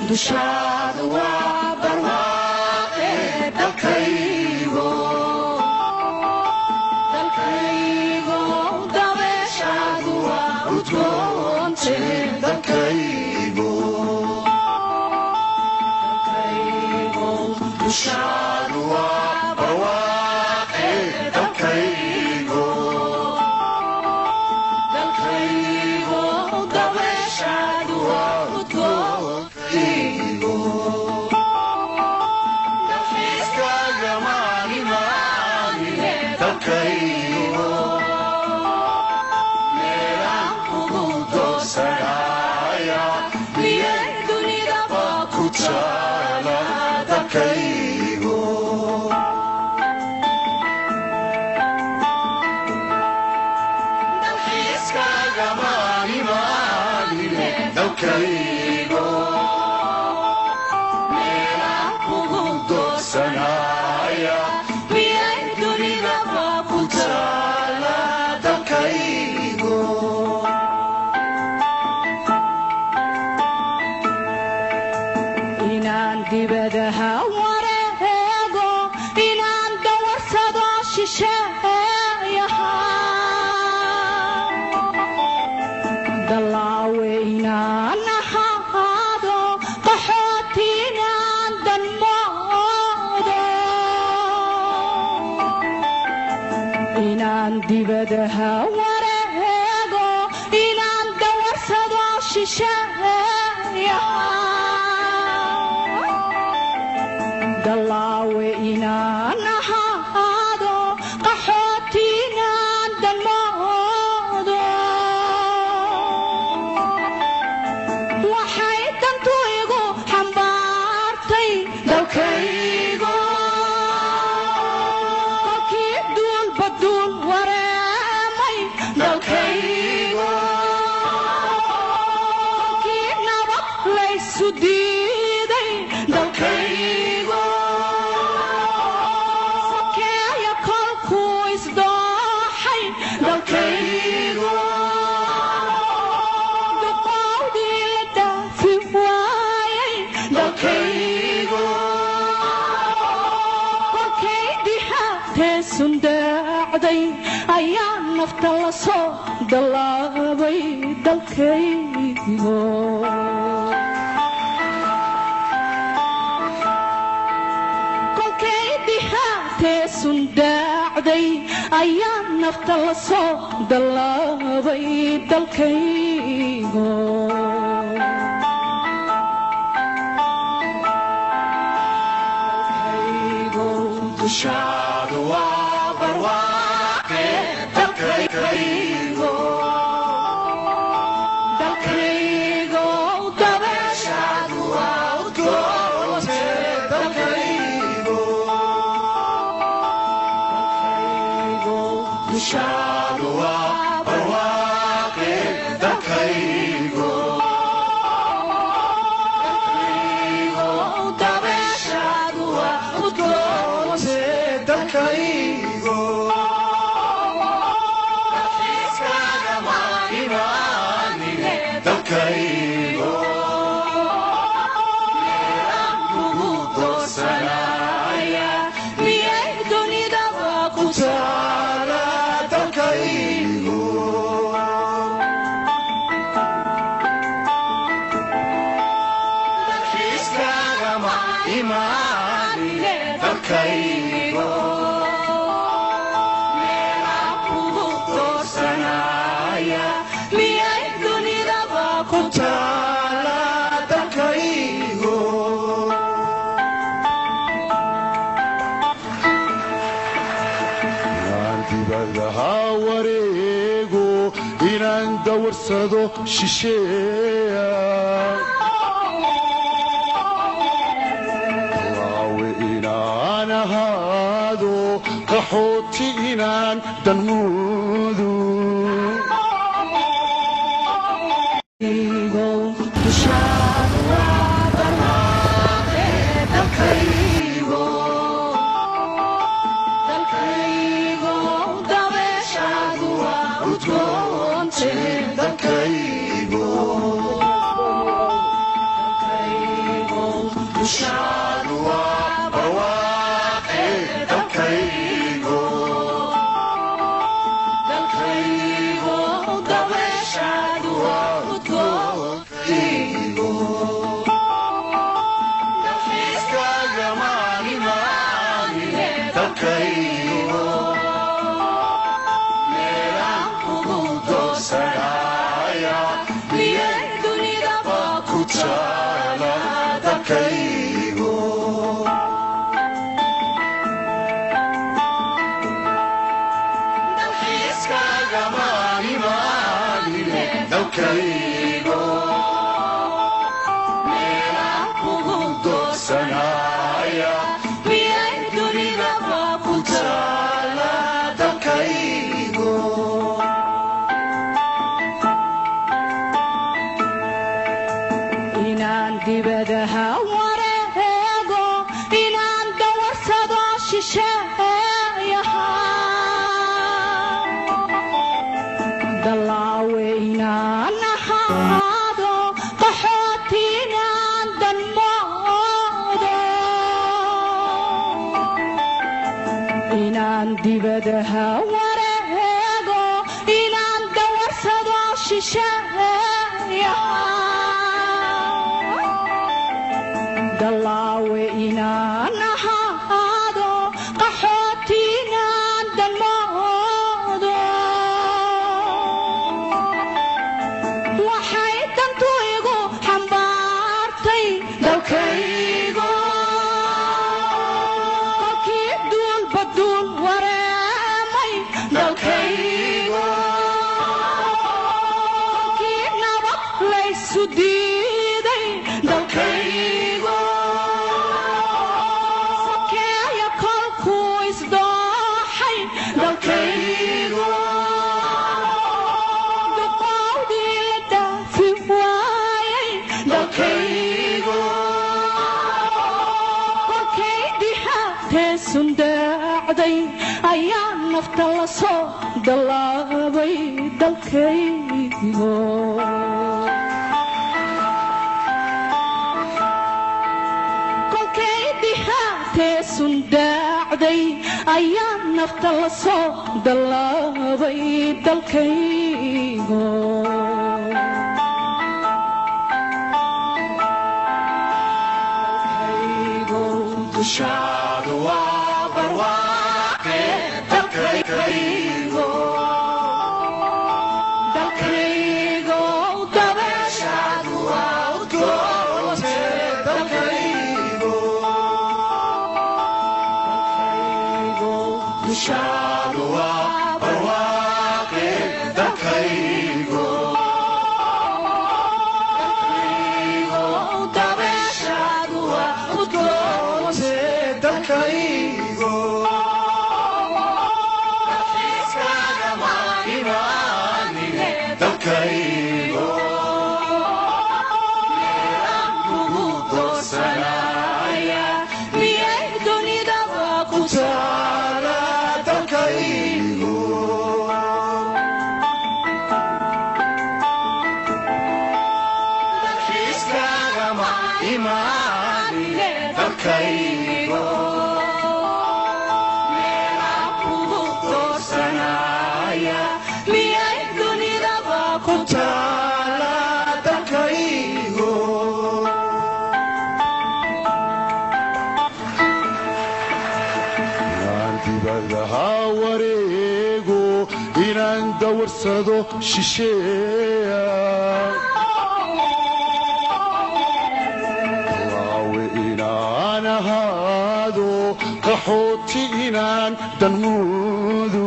Dushaada waa barwaaqe dalkaygo dabeeshaadu waa udgoonte dalkaygo dushaadu waa barwaaqe dalkaygo dabeeshaadu waa udgoonte dibadaha wareego inaan dawarsado shisheeyaha dalaawe inaan ahaado qaxooti inaan danmoodo inaan dibadaha wareego inaan dawarsado shisheeyaha dalaawe inaan ahaado qaxooti inaan danmoodo waxay dantu igu xambaartay dalkaygo kolkii duulba duul wareemay dalkaygo kolkii nabad laysu diiday dalkaygo duqowdii la dhaafi waayay dalkaygo kolkaydii haatee sundaacday ayaa nafta la soo dallaabay dalkaygo kolkaydii haatee sundaacday ayaa nafta la soo dallaabay dalkaygo dushaadu waa barwaaqe dalkaygo dabeeshaadu waa udgoonte dalkaygo dushaadu waa barwaaqe dalkaygo dabeeshaadu waa udgoonte dalkaygo dalxiiskaaga maa imaanine dalkaygo meelaan kugu doorsanaya miyay dunidaba ku taala dalkaygo dalxiiskaaga maa imaanine dalkaygo meelaan kugu doorsanaya miyay dunidaba ku taala dalkaygo dibadaha wareego inaan dawarsado shisheeya dalaawe inaan ahaado qaxooti inaan danmoodo dushaadu waa barwaaqe dalkaygo dabeeshaadu waa udgoonte dalkaygo dushaadu waa barwaaqe dalkaygo dalkaygo dabeeshaadu waa udgoonaygo dalxiiskaaga maalimaanine dalkaygo meelaan kugu doorsanaya miyay dunidaba ku taala dalkaygo dalxiiskaaga maalimaanine dalkaygo meelaan kugu doorsanaya miyay dunidaba ku taala dalkaygo inaan dibadaha wareego inaan dawarsado shisheeyaha dalaawe inaan ahaado qaxooti inaan danmoodo inaan dibadaha wareego inaan dawarsado shisheeyaha dalaawe inaan ahaado qaxooti inaan danmoodo waxay dantu igu xambaartay dalkaygo kolkii duulba duul wareemay dalkaygo kolkii nabad laysu diiday dalkaygo sakeeya kolkuu isdooxay dalkaygo duqowdii la dhaafi waayay dalkaygo kolkay dihaatee sundaacday ayaa nafta la soo dallaabay dalkaygo kolkay dihaatee sundaacday ayaa nafta la soo dallaabay dalkaygo dalkaygo dushaadu waa barwaaqe dalkaygo dalkaygo dabeeshaadu waa udgoonte dalkaygo dalkaygo dushaadu waa barwaaqe dalkaygo dalkaygo dabeeshaadu waa udgoonte dalkaygo dalxiiskaaga maalimaanine dalkaygo meelaan kugu doorsanaya miyay dunidaba ku taala dalkaygo dalxiiskaaga maalimaanine dalkaygo meelaan kugu doorsanaya miyay dunidaba ku taala dalkaygo inaan dibadaha wareego inaan dawarsado shisheeya dalaawe inaan ahaado qaxooti inaan danmoodo